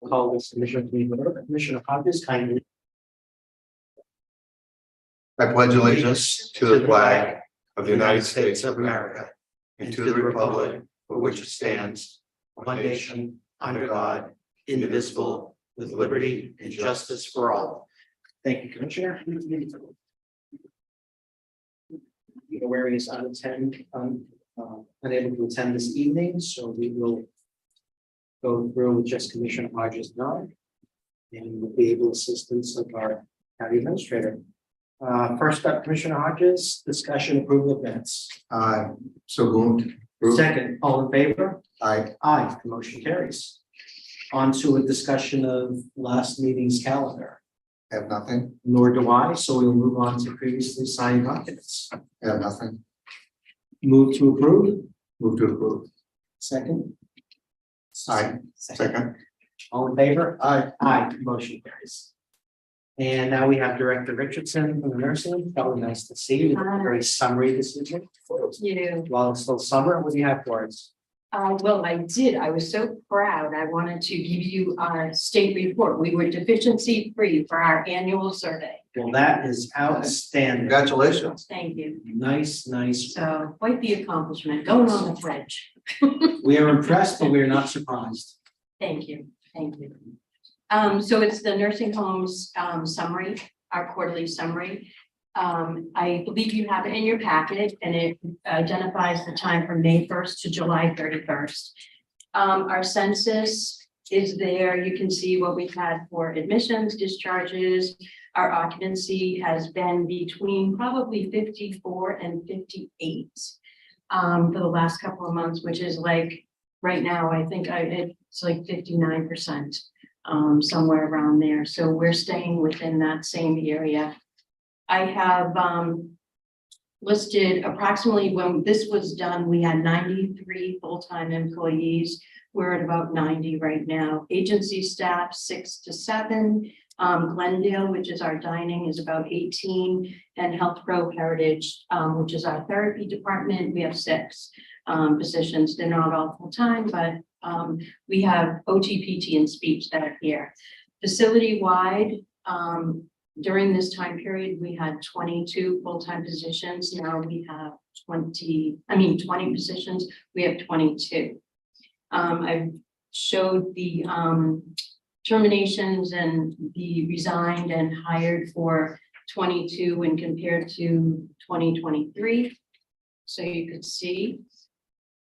Call this commission to order. Commissioner Hodges, kindly. I pledge allegiance to the flag of the United States of America and to the republic for which it stands, one nation, under God, indivisible, with liberty and justice for all. Thank you, Commissioner. Aware he is unable to attend this evening, so we will go through with just Commissioner Hodges now, and with the able assistance of our county administrator. First up, Commissioner Hodges, discussion approval of minutes. So moved. Approved. Second, all in favor? Aye. Aye, the motion carries. On to a discussion of last meeting's calendar. Have nothing. Nor do I, so we'll move on to previously signed documents. Have nothing. Move to approve. Move to approve. Second. Aye. Second. All in favor? Aye. Aye, motion carries. And now we have Director Richardson from the nursing. Probably nice to see you. Very summary this evening. You. While it's still summer, what do you have for us? Well, I did. I was so proud. I wanted to give you our state report. We were deficiency free for our annual survey. Well, that is outstanding. Congratulations. Thank you. Nice. So quite the accomplishment going on the pledge. We are impressed, but we are not surprised. Thank you. So it's the nursing homes summary, our quarterly summary. I believe you have it in your packet, and it identifies the time from May 1st to July 31st. Our census is there. You can see what we've had for admissions, discharges. Our occupancy has been between probably 54 and 58 for the last couple of months, which is like right now, I think it's like 59%, somewhere around there. So we're staying within that same area. I have listed approximately, when this was done, we had 93 full-time employees. We're at about 90 right now. Agency staff 6 to 7. Glendale, which is our dining, is about 18, and Health Pro Heritage, which is our therapy department, we have 6 positions. They're not all full-time, but we have OT, PT, and speech that are here. Facility-wide, during this time period, we had 22 full-time positions. Now we have 20 positions. We have 22. I've showed the terminations and the resigned and hired for 22 when compared to 2023. So you could see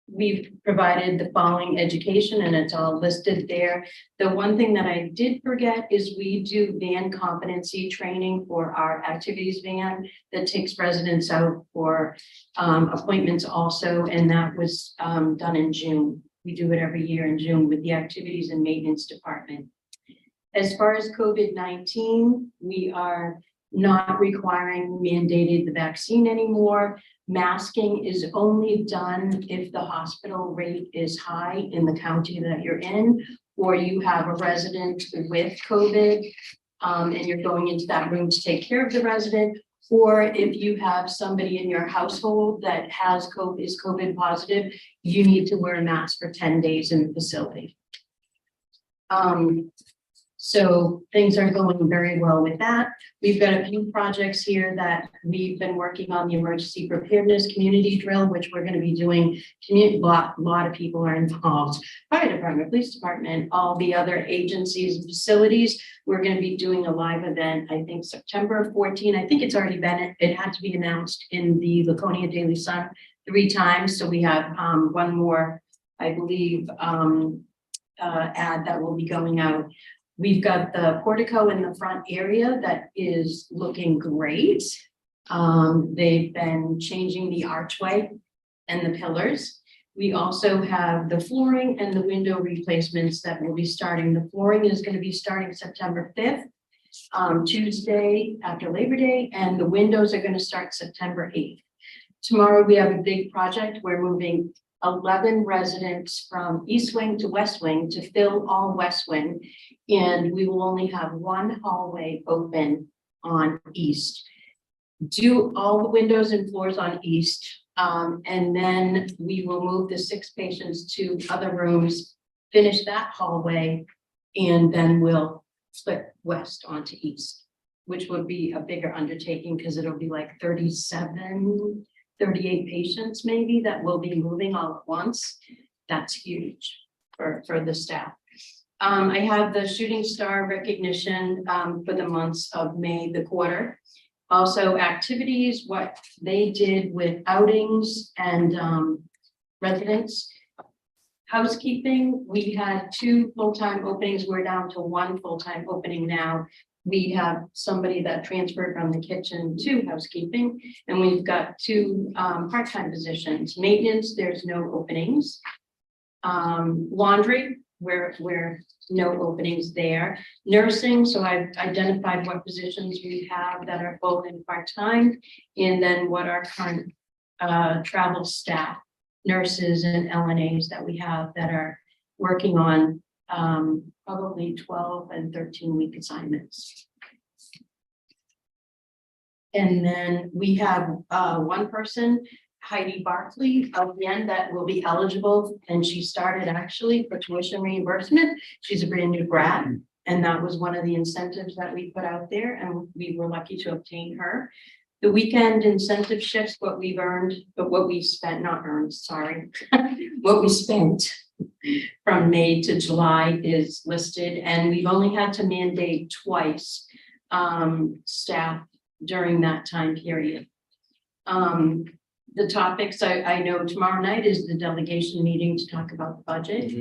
we've provided the following education, and it's all listed there. The one thing that I did forget is we do van competency training for our activities van that takes residents out for appointments also, and that was done in June. We do it every year in June with the activities and maintenance department. As far as COVID-19, we are not requiring mandated the vaccine anymore. Masking is only done if the hospital rate is high in the county that you're in, or you have a resident with COVID and you're going into that room to take care of the resident, or if you have somebody in your household that has COVID, is COVID positive, you need to wear a mask for 10 days in the facility. So things are going very well with that. We've got a few projects here that we've been working on, the emergency preparedness community drill, which we're going to be doing. A lot of people are involved. Fire department, police department, all the other agencies and facilities. We're going to be doing a live event, I think September 14. I think it's already been, it had to be announced in the Laconia Daily Sun 3 times. So we have one more, I believe, ad that will be going out. We've got the portico in the front area that is looking great. They've been changing the archway and the pillars. We also have the flooring and the window replacements that will be starting. The flooring is going to be starting September 5th, Tuesday after Labor Day, and the windows are going to start September 8th. Tomorrow we have a big project. We're moving 11 residents from East Wing to West Wing to fill all West Wing, and we will only have one hallway open on East. Do all the windows and floors on East, and then we will move the 6 patients to other rooms, finish that hallway, And then we'll flip west onto east, which would be a bigger undertaking because it'll be like 37, 38 patients maybe that will be moving all at once. That's huge for the staff. I have the shooting star recognition for the months of May, the quarter. Also activities, what they did with outings and residents. Housekeeping, we had 2 full-time openings. We're down to 1 full-time opening now. We have somebody that transferred from the kitchen to housekeeping, and we've got 2 part-time positions. Maintenance, there's no openings. Laundry, we're no openings there. Nursing, so I've identified what positions we have that are full and part-time, and then what our current travel staff, nurses and LNAs that we have that are working on probably 12 and 13-week assignments. And then we have 1 person, Heidi Barkley, again, that will be eligible, and she started actually for tuition reimbursement. She's a brand new grad, and that was one of the incentives that we put out there, and we were lucky to obtain her. The weekend incentive shifts, what we've earned, but what we spent, not earned, sorry, what we spent from May to July is listed, and we've only had to mandate twice staff during that time period. The topics, I know tomorrow night is the delegation meeting to talk about the budget.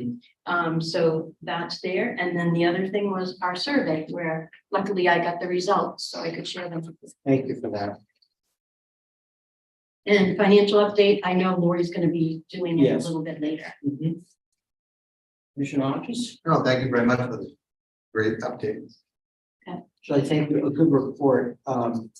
So that's there. And then the other thing was our survey, where luckily I got the results so I could share them. Thank you for that. And financial update, I know Lori's going to be doing it Yes. a little bit later. Commissioner Hodges? No, thank you very much for the great update. So I think a good report. Couple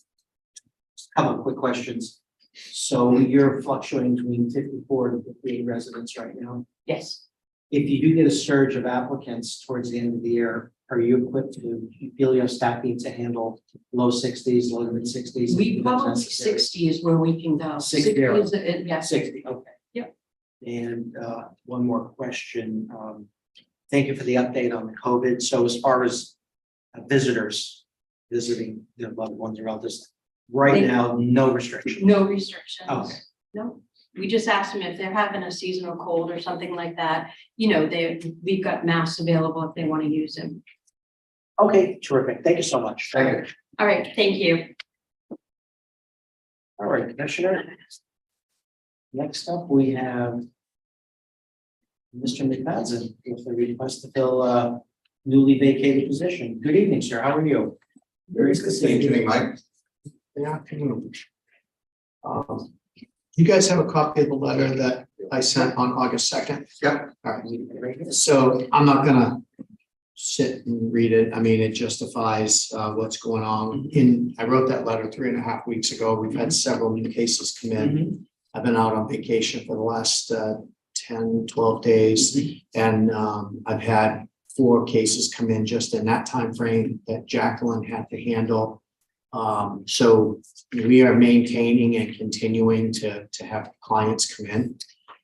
of quick questions. So you're fluctuating between 54 and 58 residents right now. Yes. If you do get a surge of applicants towards the end of the year, are you equipped to, you feel your staffing to handle low 60s, low to mid 60s? We probably 60 is where we can go. 60. is yeah. 60, okay. Yep. And one more question. Thank you for the update on the COVID. So as far as visitors visiting their loved ones or relatives, right now, no restrictions. No restrictions. Okay. No. We just asked them if they're having a seasonal cold or something like that, you know, we've got masks available if they want to use them. Okay, terrific. Thank you so much. Thank you. All right, thank you. All right, Commissioner. Next up, we have Mr. McFadden with a request to fill a newly vacated position. Good evening, sir. How are you? Very good. Good evening, Mike. Yeah. You guys have a copy of the letter that I sent on August 2nd? Yep. All right. So I'm not gonna sit and read it. I mean, it justifies what's going on. I wrote that letter 3.5 weeks ago. We've had several new cases come in. I've been out on vacation for the last 10, 12 days. And I've had 4 cases come in just in that time frame that Jacqueline had to handle. So we are maintaining and continuing to have clients come in.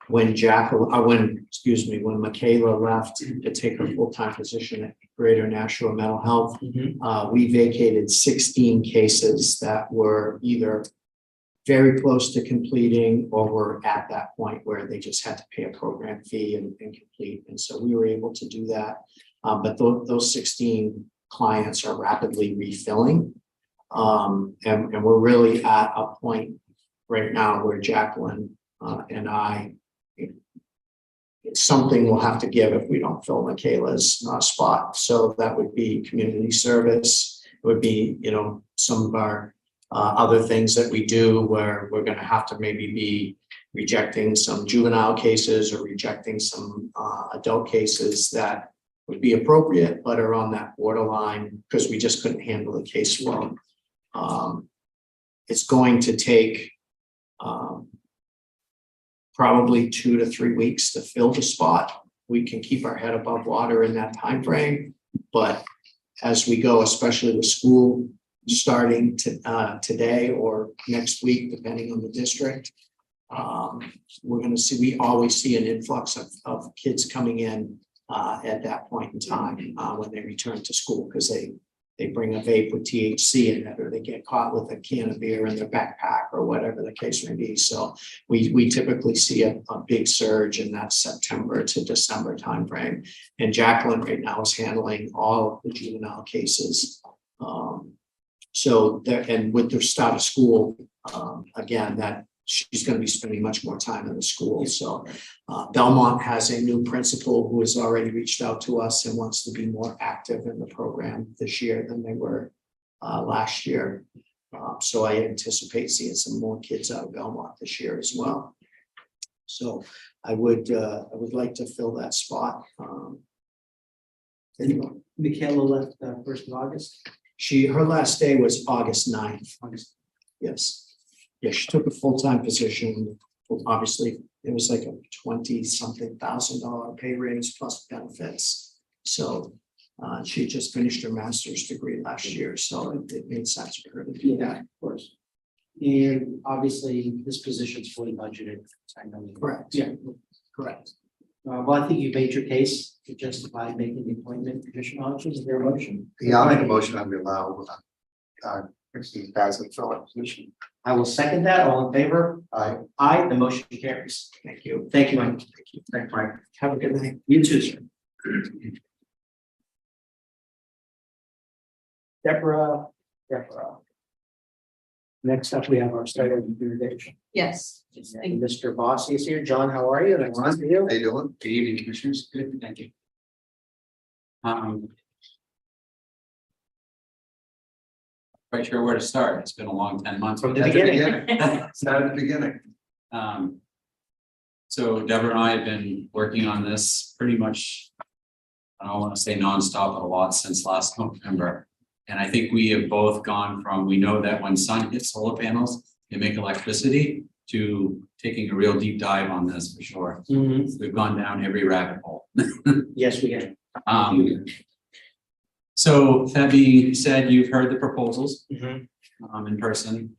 When when Michaela left to take her full-time position at Greater Nashua Mental Health, we vacated 16 cases that were either very close to completing or were at that point where they just had to pay a program fee and complete. And so we were able to do that. But those 16 clients are rapidly refilling. And we're really at a point right now where Jacqueline and I, something will have to give if we don't fill Michaela's spot. So that would be community service. It would be, some of our other things that we do where we're going to have to maybe be rejecting some juvenile cases or rejecting some adult cases that would be appropriate, but are on that borderline because we just couldn't handle the caseload. It's going to take probably 2 to 3 weeks to fill the spot. We can keep our head above water in that time frame, but as we go, especially with school starting today or next week, depending on the district, we're going to see. We always see an influx of kids coming in at that point in time, when they return to school, because they bring a vape with THC in it, or they get caught with a can of beer in their backpack, or whatever the case may be. So we typically see a big surge in that September to December timeframe. And Jacqueline right now is handling all of the juvenile cases. So there, and with the start of school, again, that she's going to be spending much more time in the school. So Belmont has a new principal who has already reached out to us and wants to be more active in the program this year than they were last year. So I anticipate seeing some more kids out of Belmont this year as well. So I would like to fill that spot. Anyway, Michaela left first of August. her last day was August 9th. Yes. Yeah, she took a full-time position. Obviously, it was like a $20-something thousand pay raise plus benefits. So she just finished her master's degree last year, so it made sense for her to do that. Of course. And obviously, this position is fully budgeted. I know. Correct. Yeah, Correct. well, I think you made your case to justify making the appointment, Commissioner Hodges. Is there a motion? Yeah, I'll make a motion that we allow Christine Paz and fill that position. I will second that. All in favor? Aye. Aye, the motion carries. Thank you. Thank you, Mike. Thank you. Thanks, Mike. Have a good night. You too, sir. Deborah. Next up, we have our site of irrigation. Yes. And Mr. Bossy is here. John, how are you? Nice to see you. How you doing? Good evening, commissioners. Good, thank you. Quite sure where to start. It's been a long 10 months. From the beginning. Start at the beginning. So Deborah and I have been working on this pretty much, I don't want to say nonstop, but a lot since last November. And I think we have both gone from, we know that when sun hits solar panels, they make electricity, to taking a real deep dive on this for sure. We've gone down every rabbit hole. Yes, we can. So that being said, you've heard the proposals Mhm. in person.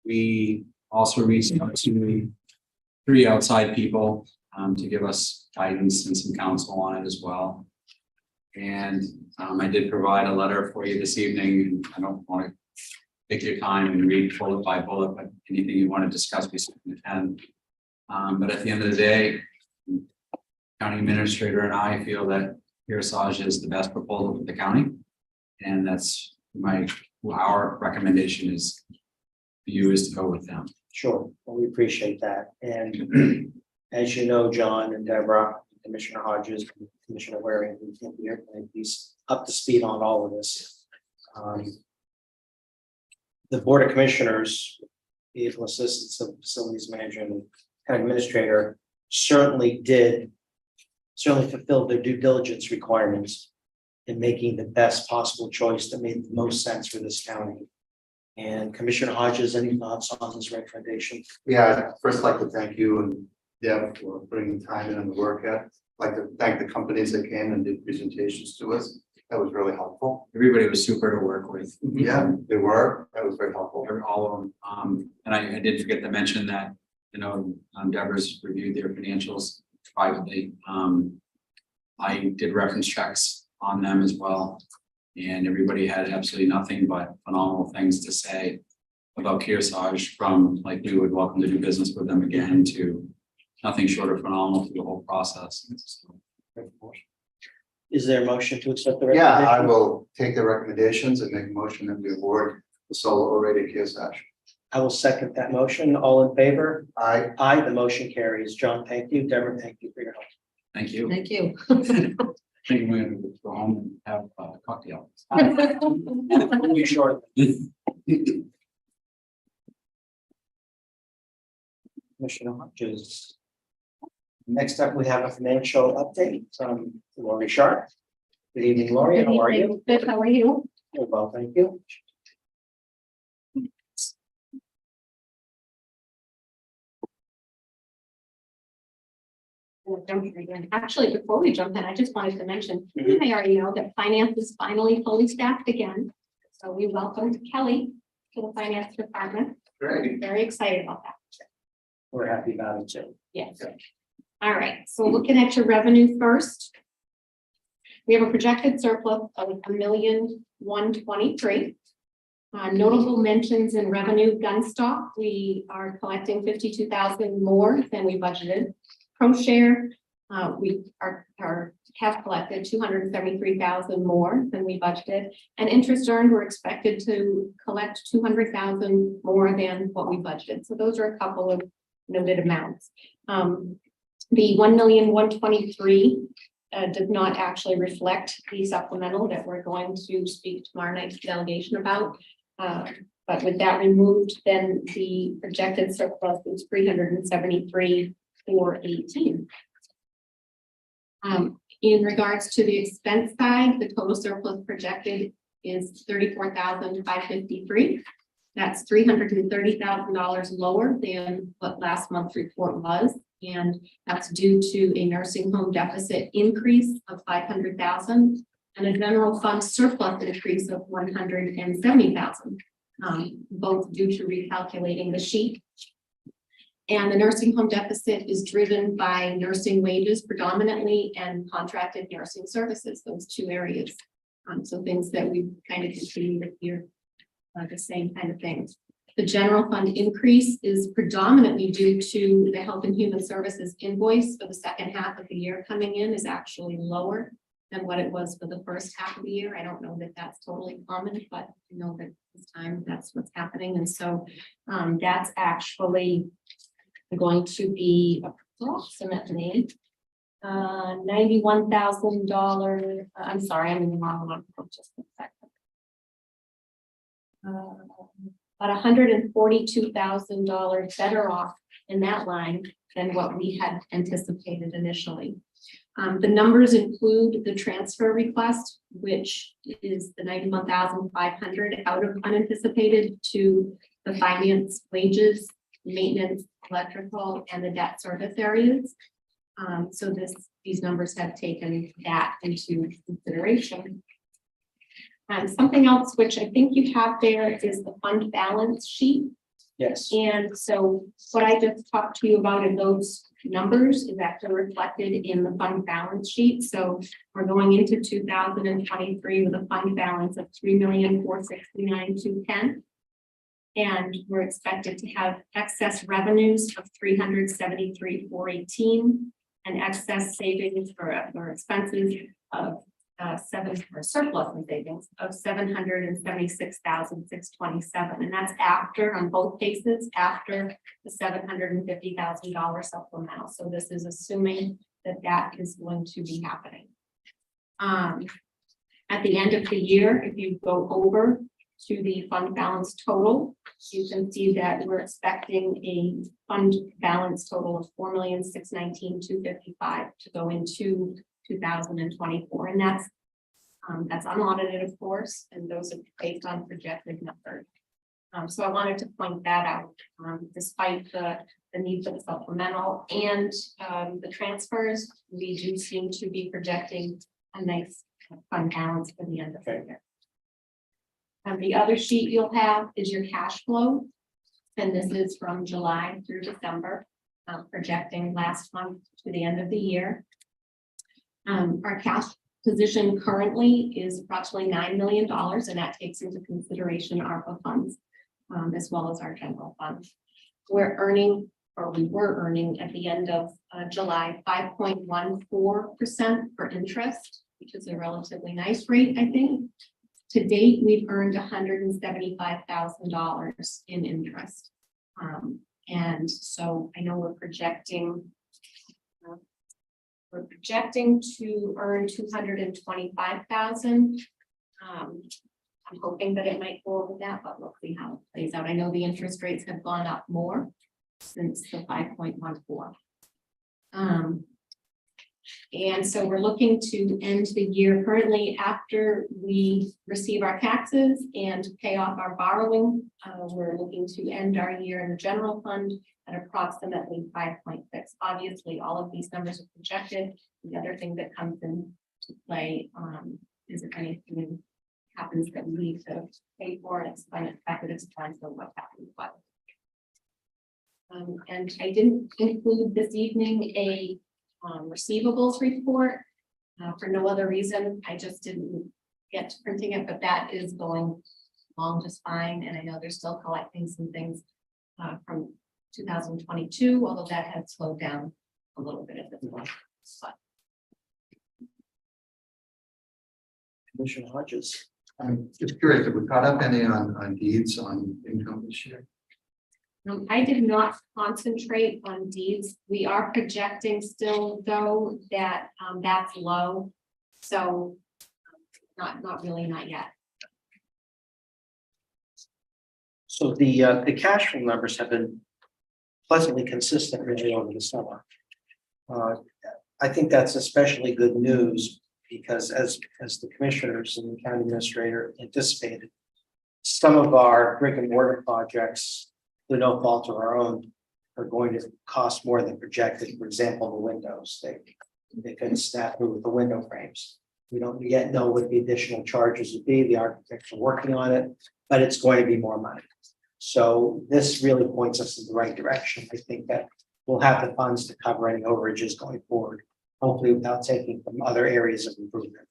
We also reached out to 3 outside people to give us guidance and some counsel on it as well. And I did provide a letter for you this evening. I don't want to take your time and read bullet by bullet, but anything you want to discuss, we certainly can. But at the end of the day, county administrator and I feel that Kearsarge is the best proposal for the county. And that's our recommendation is for you is to go with them. Sure, well, we appreciate that. And as you know, John and Deborah, Commissioner Hodges, Commissioner Waring, we can't be here, and he's up to speed on all of this. The Board of Commissioners, the assistance of facilities manager and administrator certainly fulfilled their due diligence requirements in making the best possible choice that made the most sense for this county. And Commissioner Hodges, any thoughts on this recommendation? Yeah, I'd first like to thank you and Deb for putting the time in and the work at. I'd like to thank the companies that came and did presentations to us. That was really helpful. Everybody was super to work with. Yeah, they were. That was very helpful. All of them. And I did forget to mention that, Deborah's reviewed their financials privately. I did reference checks on them as well. And everybody had absolutely nothing but phenomenal things to say about Kearsarge, from like we would welcome to do business with them again to nothing short of phenomenal through the whole process. Is there a motion to accept the Yeah, recommendation? I will take the recommendations and make a motion that we award the solar array to Kearsarge. I will second that motion. All in favor? Aye. Aye, the motion carries. John, thank you. Deborah, thank you for your help. Thank you. Thank you. I think we're going to go home and have a cocktail. You short. Commissioner Hodges. Next up, we have a financial update from Lori Sharp. Good evening, Lori. How are you? Good, how are you? Well, thank you. Actually, before we jump in, I just wanted to mention, Mhm. you may already know that finance is finally fully staffed again. So we welcomed Kelly to the finance department. Great. Very excited about that. We're happy about it too. Yes. All right, so looking at your revenue first. We have a projected surplus of $1,123,000. Notable mentions in revenue gun stock, we are collecting 52,000 more than we budgeted. Pro share, we have collected 273,000 more than we budgeted. And interest earned, we're expected to collect 200,000 more than what we budgeted. So those are a couple of noted amounts. The 1,123,000 does not actually reflect the supplemental that we're going to speak tomorrow night's delegation about. But with that removed, then the projected surplus is 373,418. In regards to the expense side, the total surplus projected is 34,553. That's $330,000 lower than what last month's report was. And that's due to a nursing home deficit increase of 500,000 and a general fund surplus increase of 170,000, both due to recalculating the sheet. And the nursing home deficit is driven by nursing wages predominantly and contracted nursing services, those two areas. So things that we kind of continue to hear the same kind of things. The general fund increase is predominantly due to the Health and Human Services invoice for the second half of the year coming in is actually lower than what it was for the first half of the year. I don't know that that's totally common, but I know that this time that's what's happening. And so that's actually going to be approximately $91,000. I'm sorry, I'm in the wrong one. Just a second. About $142,000 better off in that line than what we had anticipated initially. The numbers include the transfer request, which is the $91,500 out of unanticipated to the finance, wages, maintenance, electrical, and the debt service areas. So these numbers have taken that into consideration. Something else which I think you have there is the fund balance sheet. Yes. And so what I just talked to you about in those numbers is actually reflected in the fund balance sheet. So we're going into 2023 with a fund balance of $3,469,210. And we're expected to have excess revenues of $373,418 and excess savings for expenses of surplus and savings of $776,627, and that's after, on both cases, after the $750,000 supplemental. So this is assuming that that is going to be happening. At the end of the year, if you go over to the fund balance total, you can see that we're expecting a fund balance total of $4,619,255 to go into 2024, and that's unaudited, of course, and those are based on projected numbers. So I wanted to point that out, despite the need for the supplemental and the transfers, we do seem to be projecting a nice fund balance for the end of the year. The other sheet you'll have is your cash flow, and this is from July through December, projecting last month to the end of the year. Our cash position currently is approximately $9 million, and that takes into consideration ARPA funds, as well as our general fund. We were earning at the end of July 5.14% for interest, which is a relatively nice rate, I think. To date, we've earned $175,000 in interest. And so I know we're projecting to earn $225,000. I'm hoping that it might go over that, but we'll see how it plays out. I know the interest rates have gone up more since the 5.14. And so we're looking to end the year currently after we receive our taxes and pay off our borrowing. We're looking to end our year in the general fund at approximately 5.6. Obviously, all of these numbers are projected. The other thing that comes into play is if anything happens that we need to pay for, and it's unexpected expense of what happens. But and I didn't include this evening a receivables report. For no other reason, I just didn't get to printing it, but that is going along just fine, and I know they're still collecting some things from 2022, although that had slowed down a little bit at this point. But Commissioner Hodges. I'm just curious, have we caught up any on deeds on income this year? I did not concentrate on deeds. We are projecting still though that that's low. So not really, not yet. So the cash flow numbers have been pleasantly consistent really over the summer. I think that's especially good news because as the commissioners and the county administrator anticipated, some of our brick and mortar projects, through no fault of our own, are going to cost more than projected. For example, the windows, they couldn't snap through with the window frames. We don't yet know what the additional charges would be. The architects are working on it, but it's going to be more money. So this really points us in the right direction. I think that we'll have the funds to cover any overages going forward, hopefully without taking from other areas of improvement.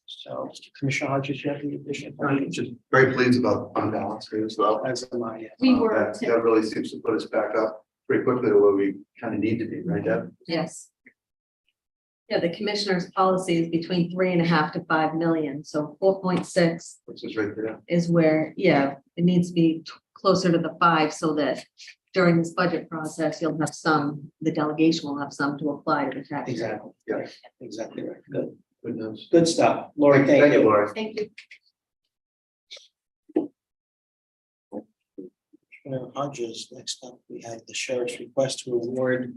So Commissioner Hodges, you have any additional? I'm just very pleased about the fund balance here as well. As am I. We were, That really seems to put us back up pretty quickly to where we kind of need to be, right, Deb? Yes. Yeah, the commissioner's policy is between 3.5 to 5 million, so 4.6 Which is right there. is where, yeah, it needs to be closer to the 5 so that during this budget process, you'll have some, the delegation will have some to apply to the tax. Exactly. Yeah. Exactly right. Good. Good news. Good stuff. Lori, thank you. Laura. thank you. Commissioner Hodges, next up, we have the sheriff's request to award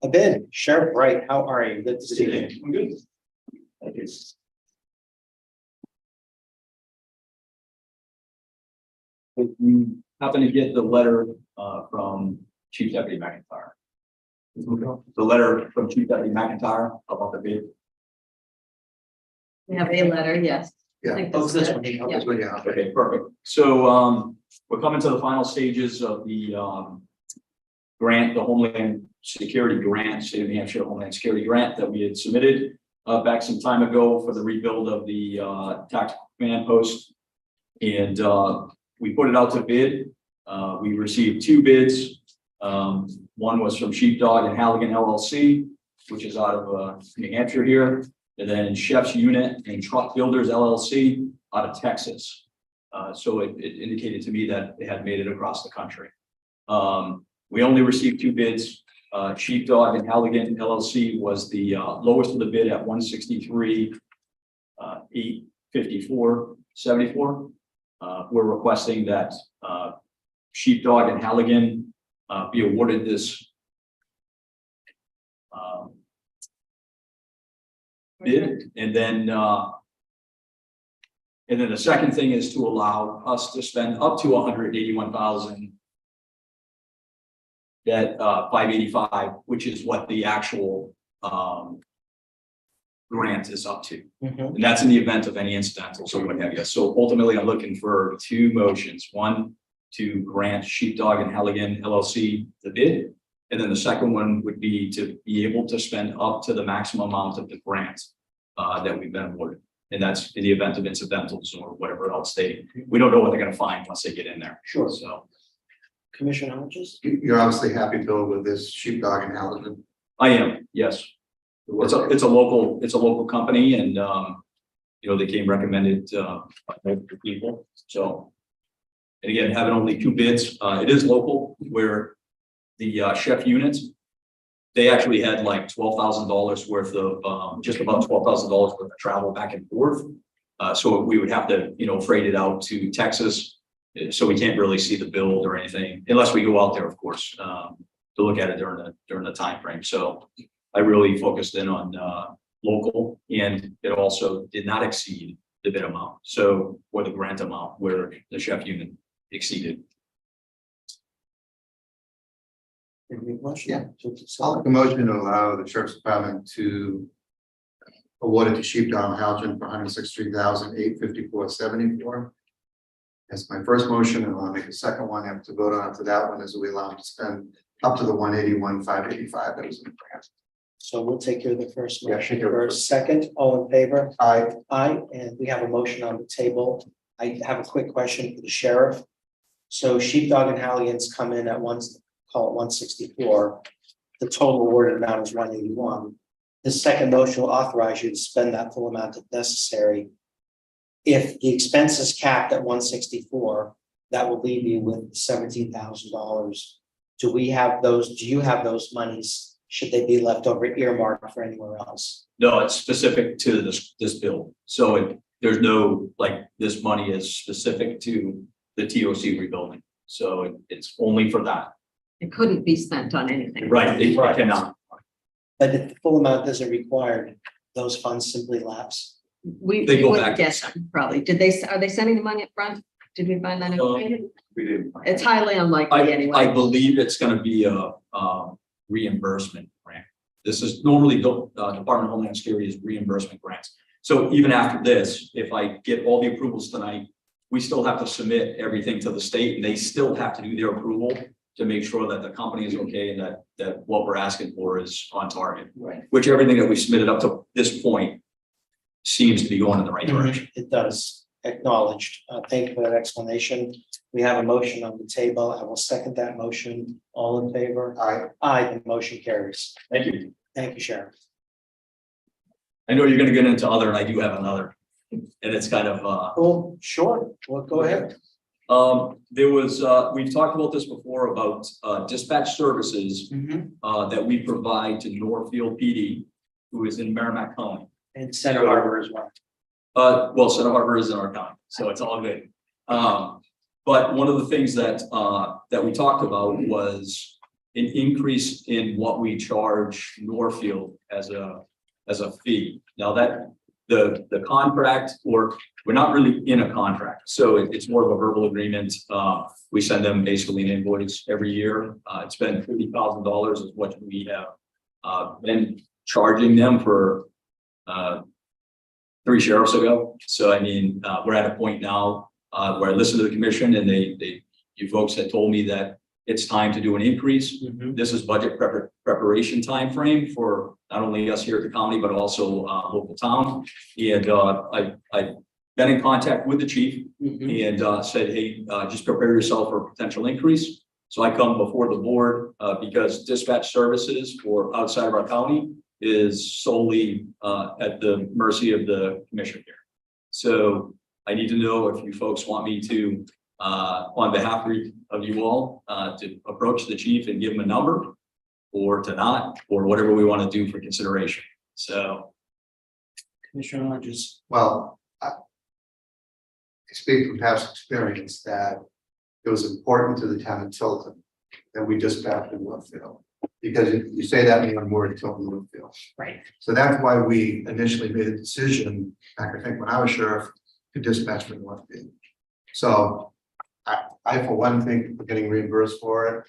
a bid. Sheriff Wright, how are you? Good to see you. I'm good. Thank you. If you happen to get the letter from Chief Deputy McIntyre. The letter from Chief Deputy McIntyre about the bid. We have a letter, yes. I Yeah. think Oh, that's this good. one. Yeah. That's what you have. Okay, perfect. So we're coming to the final stages of the grant, the Homeland Security Grant, State of New Hampshire Homeland Security Grant that we had submitted back some time ago for the rebuild of the tactical command post. And we put it out to bid. We received 2 bids. One was from Sheepdog and Halligan LLC, which is out of New Hampshire here. And then Chef's Unit and Truck Builders LLC out of Texas. So it indicated to me that they had made it across the country. We only received 2 bids. Sheepdog and Halligan LLC was the lowest of the bid at 163, 854, 74. We're requesting that Sheepdog and Halligan be awarded this bid, and then the second thing is to allow us to spend up to 181,000. That 585, which is what the actual grant is up to. Mhm. And that's in the event of any incidentals or what have you. So ultimately, I'm looking for 2 motions. One, to grant Sheepdog and Halligan LLC the bid. And then the second one would be to be able to spend up to the maximum amount of the grant that we've been awarded. And that's in the event of incidentals or whatever else we don't know what they're gonna find once they get in there. Sure. So Commissioner Hodges? You're obviously happy, Bill, with this Sheepdog and Halligan. I am, yes. It's a local company and, you know, they came recommended, by multiple people, so. And again, having only 2 bids, it is local where the, chef units. They actually had like $12,000 worth of, just about $12,000 worth of travel back and forth. So we would have to, you know, freight it out to Texas. So we can't really see the build or anything unless we go out there, of course, to look at it during the time frame. So I really focused in on local, and it also did not exceed the bid amount. So, or the grant amount where the chef unit exceeded. Any motion? Yeah. I'll make a motion to allow the sheriff's department to award it to Sheepdog and Halligan for 163,854.74. That's my first motion, and I'll make a second one. I have to vote on after that one, as we allow them to spend up to the 181,585 that was in the grant. So we'll take care of the first Yeah, motion take care of it first. Second, all in favor? Aye. Aye, and we have a motion on the table. I have a quick question for the sheriff. So sheepdog and Halligan's come in at call it 164. The total awarded amount is 181. The second motion will authorize you to spend that full amount if necessary. If the expense is capped at 164, that will leave you with $17,000. Do we have those? Do you have those monies? Should they be left over earmarked for anywhere else? No, it's specific to this bill. So there's no, like, this money is specific to the TOC rebuilding. So it's only for that. It couldn't be spent on anything. Right, it Right. cannot. But if the full amount isn't required, those funds simply lapse. We They go wouldn't back. get them, probably. Are they sending the money up front? Did we find that out? We do. It's highly unlikely I anyway. believe it's gonna be a reimbursement grant. This is normally Department of Homeland Security's reimbursement grants. So even after this, if I get all the approvals tonight, we still have to submit everything to the state and they still have to do their approval to make sure that the company is okay and that what we're asking for is on target, Right. which everything that we submitted up to this point seems to be going in the right direction. It does, acknowledged. Thank you for that explanation. We have a motion on the table. I will second that motion. All in favor? Aye. Aye, the motion carries. Thank you. Thank you, Sheriff. I know you're gonna get into other, and I do have another. And it's kind of, Oh, sure. Well, go ahead. there was, we've talked about this before about, dispatch services, that we provide to Northfield PD, who is in Merrimack County. And Center Harbor as well. Well, Center Harbor is in our county, so it's all good. But one of the things that we talked about was an increase in what we charge Northfield as a fee. Now that the contract, or we're not really in a contract, so it's more of a verbal agreement. We send them basically an invoice every year. It's been $50,000 is what we have been charging them for 3 sheriffs ago. So I mean, we're at a point now where I listened to the commission and you folks had told me that it's time to do an increase. This is budget preparation timeframe for not only us here at the county, but also local town. And I've been in contact with the chief and said, hey, just prepare yourself for a potential increase. So I come before the board because dispatch services for outside of our county is solely at the mercy of the commission here. So I need to know if you folks want me to, on behalf of you all, to approach the chief and give him a number, or to not, or whatever we want to do for consideration. So. Commissioner Hodges. Well, I speak from past experience that it was important to the town of Tilton that we dispatched in Northfield. Because you say that in one word, Tilton Northfield. Right. So that's why we initially made a decision, back I think when I was sheriff, to dispatch from Northfield. So I for one think we're getting reimbursed for it.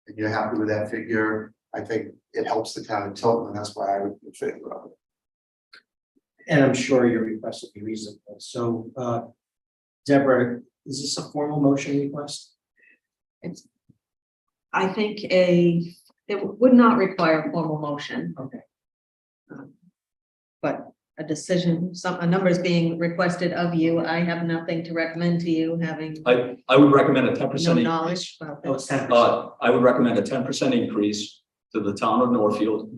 And you're happy with that figure. I think it helps the town of Tilton, and that's why I would be in favor of it. And I'm sure your request will be reasonable. So, Deborah, is this a formal motion request? I think it would not require a formal motion. Okay. But a decision, a number is being requested of you. I have nothing to recommend to you, having I would recommend a 10% no increase. knowledge about Oh, it's this. 10%. I would recommend a 10% increase to the town of Northfield,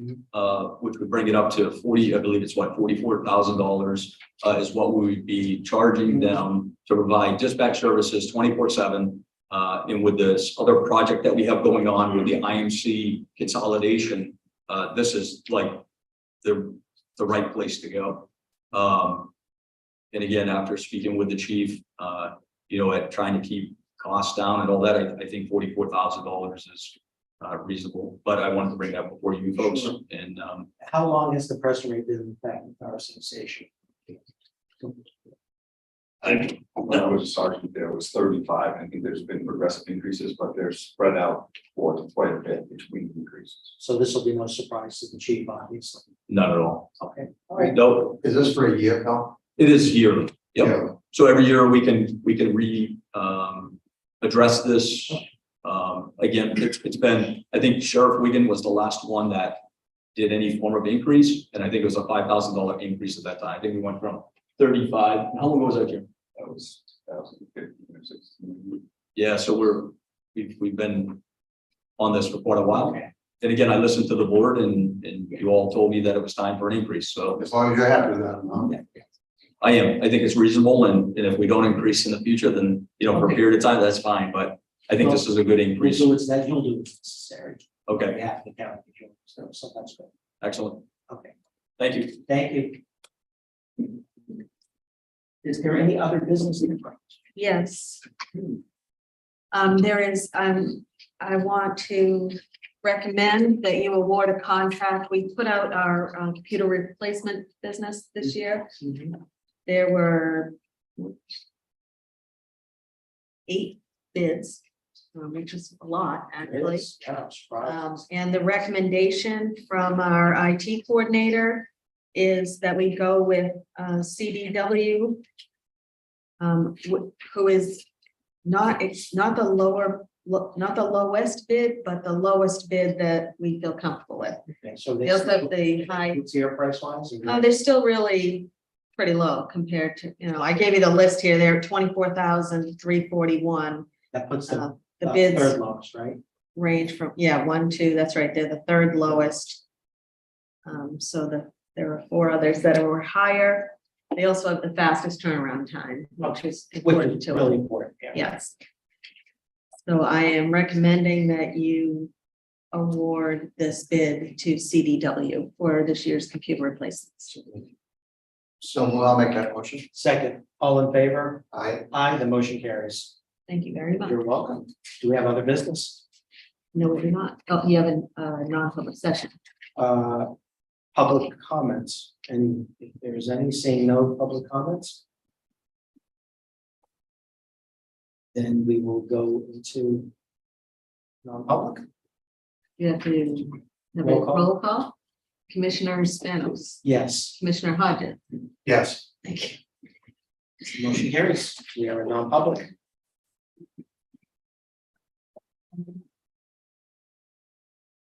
which would bring it up to 40, I believe it's what, $44,000 is what we would be charging them to provide dispatch services 24/7. And with this other project that we have going on with the IMC consolidation, this is like the right place to go. And again, after speaking with the chief, at trying to keep costs down and all that, I think $44,000 is reasonable, but I wanted to bring that before you folks. Sure. And How long has the press rate been in fact with our association? When I was a sergeant, there was 35. I think there's been progressive increases, but they're spread out for quite a bit between increases. So this will be no surprise to the chief, obviously. not at all. Okay, all right. No, Is this for a year, no? it is yearly. Yep. So every year we can address this. again, it's been, I think Sheriff Wigan was the last one that did any form of increase, and I think it was a $5,000 increase at that time. I think we went from 35, how long ago was that, Jim? That was 2015 or 16. Yeah, so we've been on this for quite a while. And again, I listened to the board and you all told me that it was time for an increase, so As long as you're happy with that, no? I am. I think it's reasonable, and if we don't increase in the future, then, you know, for a Okay. period of time, that's fine, but I think this is a good We'll increase. do what's that, you'll do what's necessary. Okay, We have to count, so that's good. excellent. Okay, Thank you. thank you. Is there any other business? Yes. There is, I want to recommend that you award a contract. We put out our computer replacement business this year. There were 8 bids, which is a lot, actually. And the recommendation from our IT coordinator is that we go with CDW, who is it's not the lowest bid, but the lowest bid that we feel comfortable with. Okay, so They also have the high, What's your price wise? they're still really pretty low compared to, I gave you the list here, they're 24,341. That puts The the bids third lowest, right? range from, 1, 2, that's right, they're the third lowest. So there are 4 others that were higher. They also have the fastest turnaround time, which is Which important is to really us. important. Yeah. Yes. So I am recommending that you award this bid to CDW for this year's computer replacements. So I'll make that motion. Second, all in favor? Aye. Aye, the motion carries. Thank you very much. You're welcome. Do we have other business? No, we do not. Oh, you have a non-public session. Public comments, and if there's any, saying no public comments, then we will go into non-public. You have to have a Roll call. roll call. Commissioner Spanos, Yes, Commissioner Hodges. Yes. Thank you. motion carries. We are in non-public.